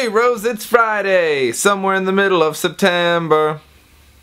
Hey Rose, it's Friday, somewhere in the middle of September.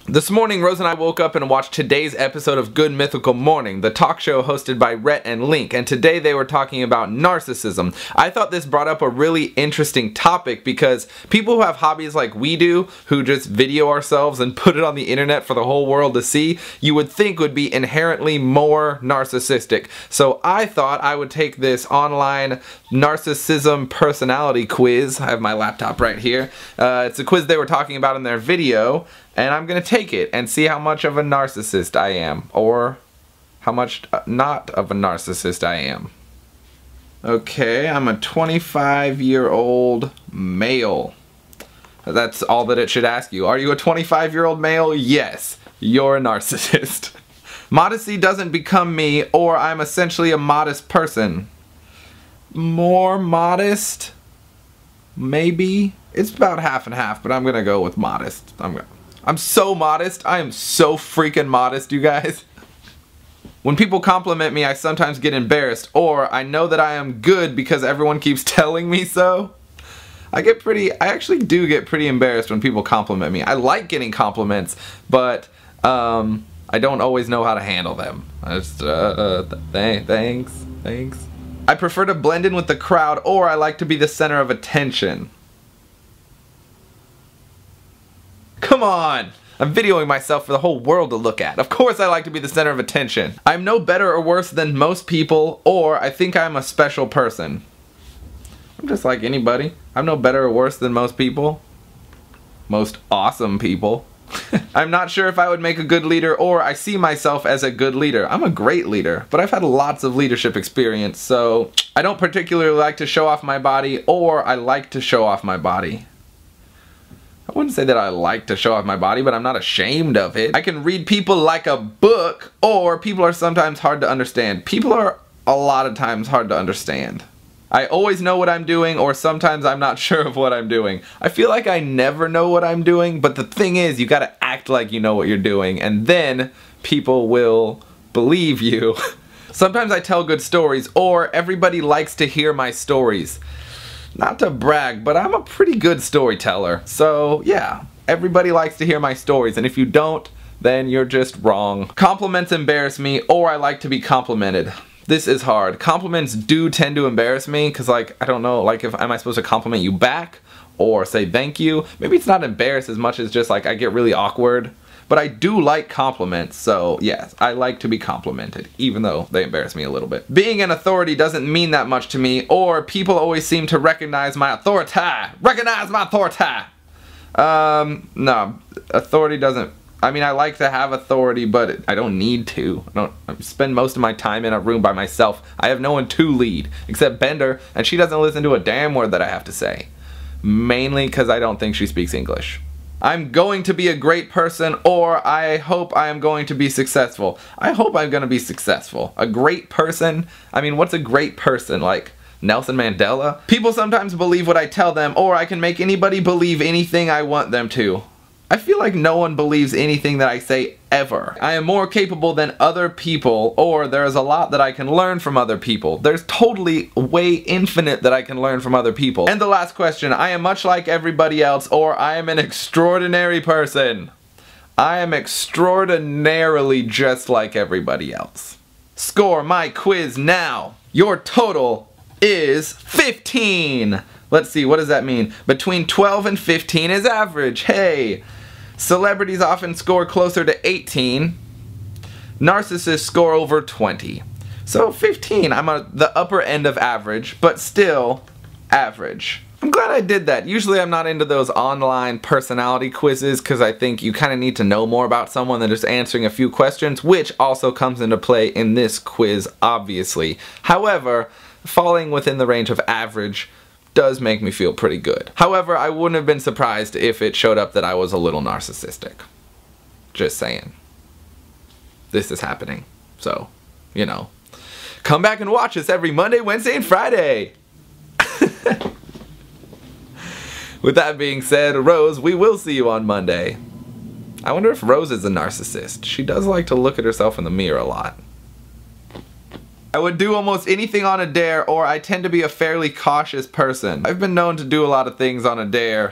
This morning, Rose and I woke up and watched today's episode of Good Mythical Morning, the talk show hosted by Rhett and Link, and today they were talking about narcissism. I thought this brought up a really interesting topic because people who have hobbies like we do, who just video ourselves and put it on the internet for the whole world to see, you would think would be inherently more narcissistic. So I thought I would take this online narcissism personality quiz. I have my laptop right here. It's a quiz they were talking about in their video. And I'm gonna take it and see how much of a narcissist I am, or how much not of a narcissist I am. Okay, I'm a 25-year-old male. That's all that it should ask you. Are you a 25-year-old male? Yes, you're a narcissist. Modesty doesn't become me, or I'm essentially a modest person. More modest? Maybe? It's about half and half, but I'm gonna go with modest. I'm so modest. I am so freaking modest, you guys. When people compliment me, I sometimes get embarrassed, or I know that I am good because everyone keeps telling me so. I actually do get pretty embarrassed when people compliment me. I like getting compliments, but I don't always know how to handle them. I just, thanks. I prefer to blend in with the crowd, or I like to be the center of attention. Come on! I'm videoing myself for the whole world to look at. Of course I like to be the center of attention. I'm no better or worse than most people, or I think I'm a special person. I'm just like anybody. I'm no better or worse than most people. Most awesome people. I'm not sure if I would make a good leader, or I see myself as a good leader. I'm a great leader, but I've had lots of leadership experience, so I don't particularly like to show off my body, or I like to show off my body. I wouldn't say that I like to show off my body, but I'm not ashamed of it. I can read people like a book, or people are sometimes hard to understand. People are a lot of times hard to understand. I always know what I'm doing, or sometimes I'm not sure of what I'm doing. I feel like I never know what I'm doing, but the thing is, you gotta act like you know what you're doing, and then people will believe you. Sometimes I tell good stories, or everybody likes to hear my stories. Not to brag, but I'm a pretty good storyteller. So yeah, everybody likes to hear my stories, and if you don't, then you're just wrong. Compliments embarrass me, or I like to be complimented. This is hard. Compliments do tend to embarrass me, because like, I don't know, like am I supposed to compliment you back? Or say thank you? Maybe it's not embarrassed as much as just like I get really awkward. But I do like compliments, so yes, I like to be complimented, even though they embarrass me a little bit. Being an authority doesn't mean that much to me, or people always seem to recognize my authority. Recognize my authority! No, authority doesn't, I mean I like to have authority, but I don't need to. I spend most of my time in a room by myself. I have no one to lead, except Bender, and she doesn't listen to a damn word that I have to say. Mainly because I don't think she speaks English. I'm going to be a great person, or I hope I am going to be successful. I hope I'm going to be successful. A great person? I mean, what's a great person? Like Nelson Mandela? People sometimes believe what I tell them, or I can make anybody believe anything I want them to. I feel like no one believes anything that I say ever. I am more capable than other people, or there is a lot that I can learn from other people. There's totally way infinite that I can learn from other people. And the last question, I am much like everybody else, or I am an extraordinary person. I am extraordinarily just like everybody else. Score my quiz now. Your total is 15. Let's see, what does that mean? Between 12 and 15 is average. Hey! Celebrities often score closer to 18. Narcissists score over 20. So 15, I'm at the upper end of average, but still average. I'm glad I did that. Usually I'm not into those online personality quizzes because I think you kind of need to know more about someone than just answering a few questions, which also comes into play in this quiz, obviously. However, falling within the range of average does make me feel pretty good. However, I wouldn't have been surprised if it showed up that I was a little narcissistic. Just saying. This is happening. So, you know. Come back and watch us every Monday, Wednesday, and Friday! With that being said, Rose, we will see you on Monday. I wonder if Rose is a narcissist. She does like to look at herself in the mirror a lot. I would do almost anything on a dare, or I tend to be a fairly cautious person. I've been known to do a lot of things on a dare,